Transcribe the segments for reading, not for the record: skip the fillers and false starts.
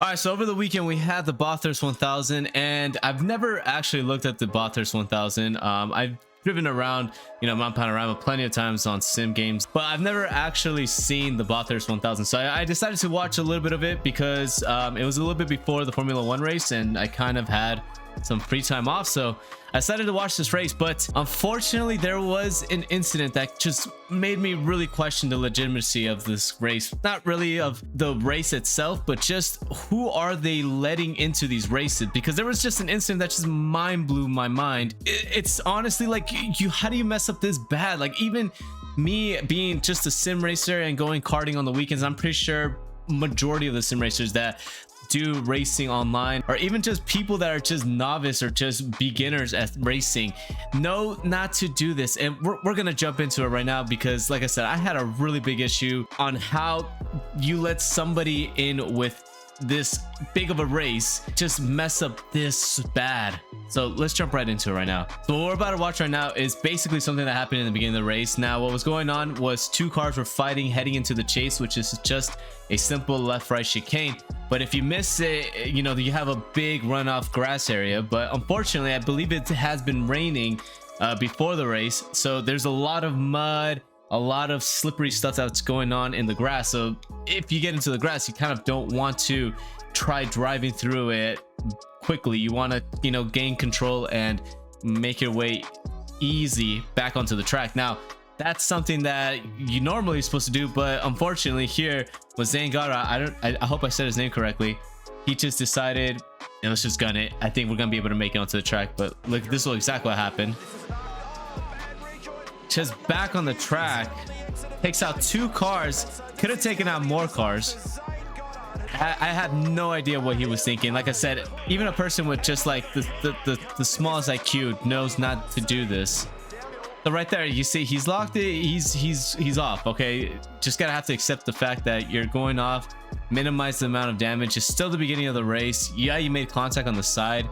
All right, so over the weekend we had the Bathurst 1000, and I've never actually looked at the Bathurst 1000. I've driven around, Mount Panorama plenty of times on sim games, but I've never actually seen the Bathurst 1000. So I decided to watch a little bit of it because it was a little bit before the Formula 1 race, and I kind of had some free time off, so I decided to watch this race. But unfortunately there was an incident that just made me really question the legitimacy of this race. Not really of the race itself, but just who are they letting into these races, because there was just an incident that just blew my mind. It's honestly like, how do you mess up this bad? Like, even me being just a sim racer and going karting on the weekends, I'm pretty sure majority of the sim racers that do racing online, or even just people that are just novice or just beginners at racing, know not to do this. And we're gonna jump into it right now, because like I said, I had a really big issue on how you let somebody in with this big of a race just mess up this bad. So let's jump right into it right now. So what we're about to watch right now is basically something that happened in the beginning of the race. Now what was going on was two cars were fighting heading into the chase, which is just a simple left-right chicane. But if you miss it, you have a big runoff grass area. But unfortunately, I believe it has been raining before the race, so there's a lot of mud, a lot of slippery stuff that's going on in the grass. So if you get into the grass, you kind of don't want to try driving through it quickly. You want to gain control and make your way easy back onto the track. Now that's something that you normally are supposed to do, but unfortunately here with Zangara, I hope I said his name correctly, he just decided, and let's just gun it. I think we're gonna be able to make it onto the track. But look, this is exactly what happened. Just back on the track, takes out two cars. Could have taken out more cars. I have no idea what he was thinking. Like I said, even a person with just like the smallest IQ knows not to do this. So right there, you see he's locked it. He's off. Okay, just gotta have to accept the fact that you're going off. Minimize the amount of damage. It's still the beginning of the race. Yeah, you made contact on the side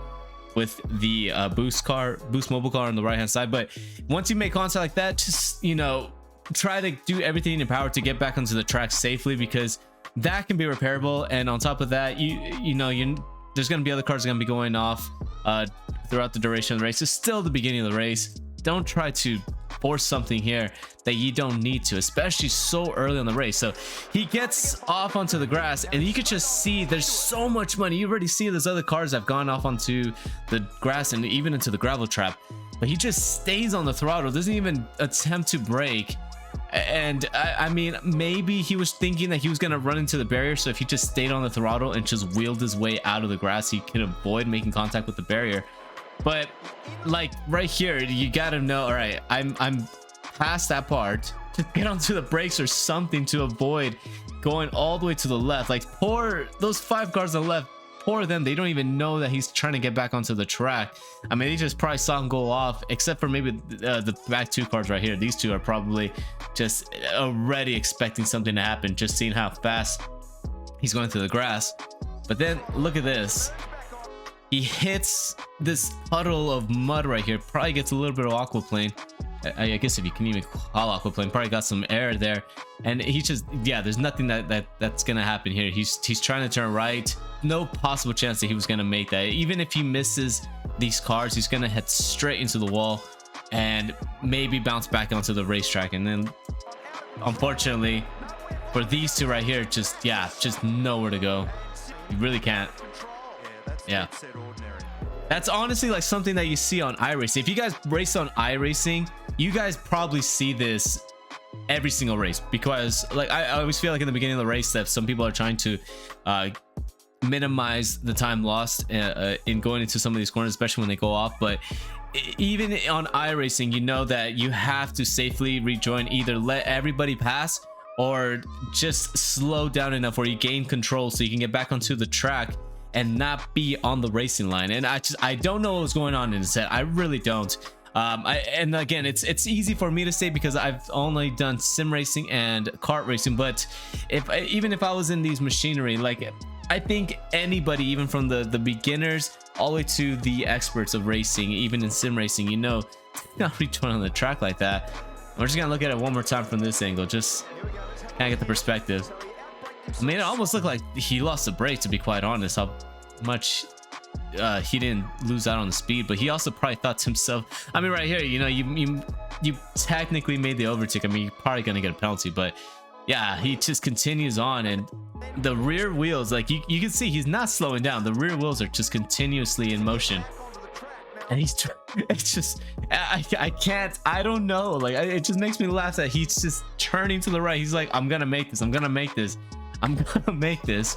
with the boost mobile car on the right hand side, but once you make contact like that, just try to do everything in your power to get back onto the track safely, because that can be repairable. And on top of that, there's gonna be other cars that are gonna be going off throughout the duration of the race. It's still the beginning of the race. Don't try to force something here that you don't need to, especially so early on the race. So he gets off onto the grass, and you could just see there's so much money. You already see there's other cars that have gone off onto the grass and even into the gravel trap, but he just stays on the throttle, doesn't even attempt to brake. And I mean, maybe he was thinking that he was gonna run into the barrier, so if he just stayed on the throttle and just wheeled his way out of the grass, he could avoid making contact with the barrier. But like right here, you gotta know, all right, I'm past that part, just get onto the brakes or something to avoid going all the way to the left. Like, poor those 5 cars on the left, poor them, they don't even know that he's trying to get back onto the track. I mean, they just probably saw him go off, except for maybe the back 2 cars right here. These 2 are probably just already expecting something to happen, just seeing how fast he's going through the grass. But then look at this. He hits this puddle of mud right here, probably gets a little bit of aquaplane. I guess if you can even call aquaplane, probably got some air there. And he just, yeah, there's nothing that's gonna happen here. He's trying to turn right. No possible chance that he was gonna make that. Even if he misses these cars, he's gonna head straight into the wall and maybe bounce back onto the racetrack. And then unfortunately for these 2 right here, just nowhere to go. You really can't. Yeah, that's honestly like something that you see on iRacing. If you guys race on iRacing, you guys probably see this every single race, because like I always feel like in the beginning of the race that some people are trying to minimize the time lost in going into some of these corners, especially when they go off. But even on iRacing, you know that you have to safely rejoin, either let everybody pass or just slow down enough where you gain control so you can get back onto the track and not be on the racing line. And I don't know what was going on in his head. I really don't. And again, it's easy for me to say because I've only done sim racing and kart racing. But even if I was in these machinery, like, I think anybody, even from the beginners all the way to the experts of racing, even in sim racing, not rejoin on the track like that. We're just gonna look at it one more time from this angle, just kind of get the perspective. I mean, it almost looked like he lost the brake, to be quite honest, how much he didn't lose out on the speed. But he also probably thought to himself, I mean, right here, you know, you technically made the overtake. I mean, you're probably gonna get a penalty, but yeah, he just continues on, and the rear wheels, like you can see, he's not slowing down. The rear wheels are just continuously in motion, and it's just, I don't know, like it just makes me laugh that he's just turning to the right. He's like, I'm gonna make this, I'm gonna make this, I'm gonna make this.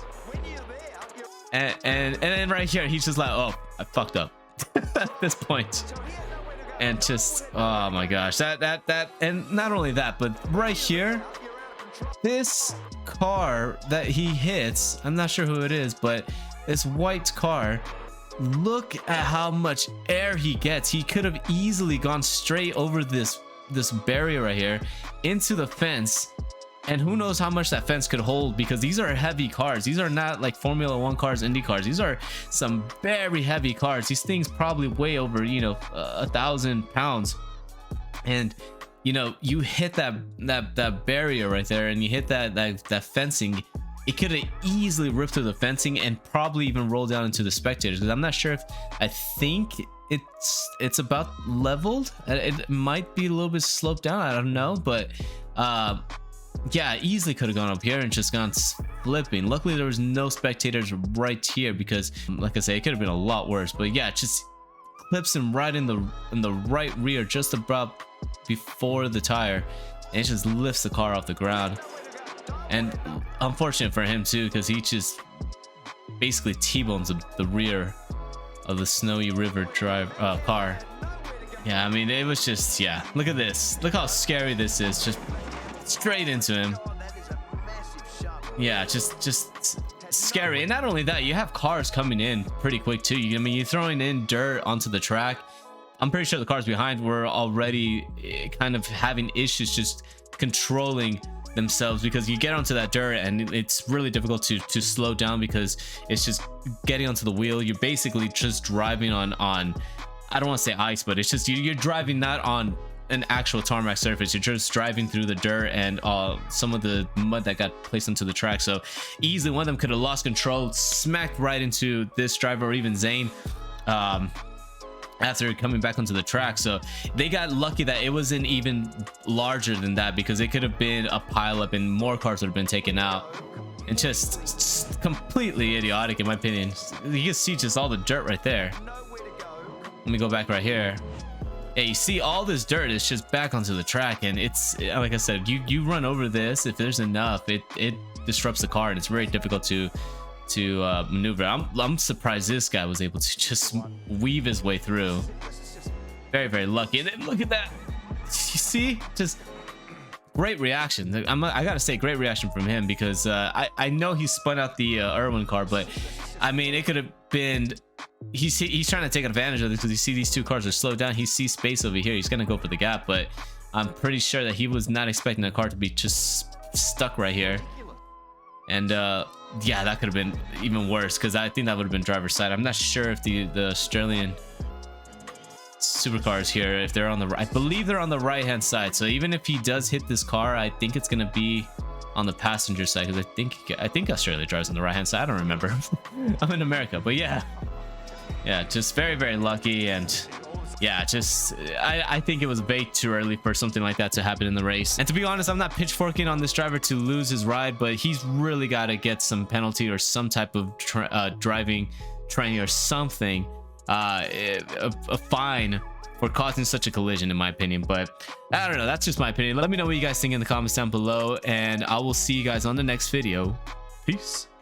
And then right here, he's just like, oh, I fucked up at this point. And just, oh my gosh, that, and not only that, but right here, this car that he hits, I'm not sure who it is, but this white car, look at how much air he gets. He could have easily gone straight over this barrier right here into the fence, and who knows how much that fence could hold, because these are heavy cars. These are not like Formula 1 cars, Indy cars. These are some very heavy cars. These things probably weigh over, you know, 1,000 pounds. And you know, you hit that barrier right there, and you hit that fencing. It could have easily ripped through the fencing and probably even rolled down into the spectators, because I'm not sure if, I think it's about leveled. It might be a little bit sloped down, I don't know, but yeah, easily could have gone up here and just gone flipping. Luckily there was no spectators right here, because like I say, it could have been a lot worse. But yeah, it just clips him right in the right rear, just about before the tire, and it just lifts the car off the ground. And unfortunate for him too, because he just basically T-bones the rear of the Snowy River car. Yeah, I mean, it was just, yeah, look at this, look how scary this is, just straight into him. Yeah, just scary. And not only that, you have cars coming in pretty quick too. I mean, you're throwing in dirt onto the track. I'm pretty sure the cars behind were already kind of having issues just controlling themselves, because you get onto that dirt and it's really difficult to slow down, because it's just getting onto the wheel. You're basically just driving on I don't want to say ice, but it's just you're driving not on an actual tarmac surface. You're just driving through the dirt and some of the mud that got placed onto the track. So easily one of them could have lost control, smacked right into this driver, or even Zane, after coming back onto the track. So they got lucky that it wasn't even larger than that, because it could have been a pileup and more cars would have been taken out. And just completely idiotic in my opinion. You can see just all the dirt right there. Let me go back right here. Yeah, you see all this dirt is just back onto the track, and it's like I said, you run over this, if there's enough, it disrupts the car, and it's very difficult to maneuver. I'm surprised this guy was able to just weave his way through. Very, very lucky. And then look at that, you see, just great reaction. I gotta say, great reaction from him, because I know he spun out the Irwin car, but I mean, it could have been, he's trying to take advantage of this, because you see these two cars are slowed down. He sees space over here, he's gonna go for the gap, but I'm pretty sure that he was not expecting the car to be just stuck right here. And yeah, that could have been even worse, because I think that would have been driver's side. I'm not sure if the Australian supercars here, if they're on the right, I believe they're on the right hand side. So even if he does hit this car, I think it's gonna be on the passenger side, because I think Australia drives on the right hand side. I don't remember. I'm in America, but yeah, just very, very lucky. And yeah, just I think it was way too early for something like that to happen in the race. And to be honest, I'm not pitchforking on this driver to lose his ride, but he's really got to get some penalty or some type of driving training or something, a fine for causing such a collision, in my opinion. But I don't know, that's just my opinion. Let me know what you guys think in the comments down below, and I will see you guys on the next video. Peace.